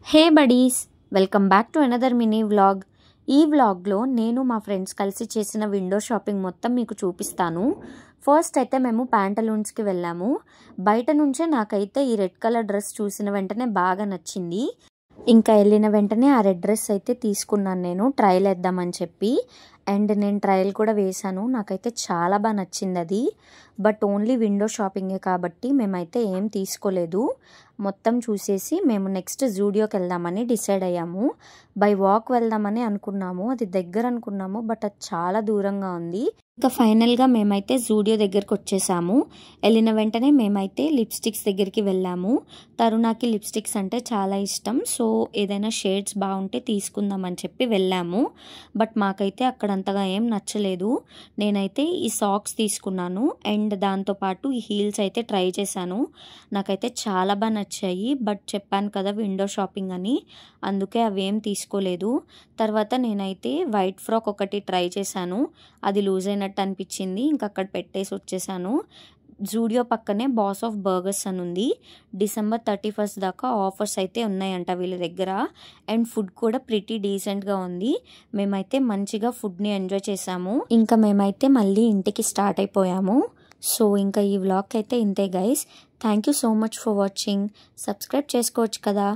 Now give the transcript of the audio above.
Hey buddies, welcome back to another mini vlog. ఈ వ్లాగ్లో నేను మా ఫ్రెండ్స్ కలిసి చేసిన విండో షాపింగ్ మొత్తం మీకు చూపిస్తాను. ఫస్ట్ అయితే మేము ప్యాంటలూన్స్కి వెళ్ళాము. బయట నుంచే నాకైతే ఈ రెడ్ కలర్ డ్రెస్ చూసిన వెంటనే బాగా నచ్చింది. ఇంకా వెళ్ళిన వెంటనే ఆ రెడ్ డ్రెస్ అయితే తీసుకున్నాను, నేను ట్రయల్ వేద్దామని చెప్పి. అండ్ నేను ట్రయల్ కూడా వేశాను. నాకైతే చాలా బాగా నచ్చింది అది. బట్ ఓన్లీ విండో షాపింగే కాబట్టి మేమైతే ఏం తీసుకోలేదు. మొత్తం చూసేసి మేము నెక్స్ట్ జూడియోకి వెళ్దామని డిసైడ్ అయ్యాము. బై వాక్ వెళ్దామని అనుకున్నాము. అది దగ్గర అనుకున్నాము, బట్ అది చాలా దూరంగా ఉంది. ఇంకా ఫైనల్గా మేమైతే జూడియో దగ్గరికి వచ్చేసాము. వెళ్ళిన వెంటనే మేమైతే లిప్స్టిక్స్ దగ్గరికి వెళ్ళాము. తరుణాకి లిప్స్టిక్స్ అంటే చాలా ఇష్టం. సో ఏదైనా షేడ్స్ బాగుంటే తీసుకుందామని చెప్పి వెళ్ళాము. బట్ మాకైతే అక్కడ అంతగా ఏం నచ్చలేదు. నేనైతే ఈ సాక్స్ తీసుకున్నాను అండ్ దాంతోపాటు ఈ హీల్స్ అయితే ట్రై చేశాను. నాకైతే చాలా బాగా నచ్చాయి. బట్ చెప్పాను కదా విండో షాపింగ్ అని, అందుకే అవేం తీసుకోలేదు. తర్వాత నేనైతే వైట్ ఫ్రాక్ ఒకటి ట్రై చేశాను. అది లూజ్ అయినట్టు అనిపించింది. ఇంకా అక్కడ పెట్టేసి వచ్చేసాను. జూడియో పక్కనే బాస్ ఆఫ్ బర్గర్స్ అని ఉంది. December 31 దాకా ఆఫర్స్ అయితే ఉన్నాయంట వీళ్ళ దగ్గర. అండ్ ఫుడ్ కూడా ప్రిటీ డీసెంట్గా ఉంది. మేమైతే మంచిగా ఫుడ్ని ఎంజాయ్ చేసాము. ఇంకా మేమైతే మళ్ళీ ఇంటికి స్టార్ట్ అయిపోయాము. సో ఇంకా ఈ వ్లాగ్ అయితే ఇంతే guys. Thank you so much for watching. Subscribe చేసుకోవచ్చు కదా.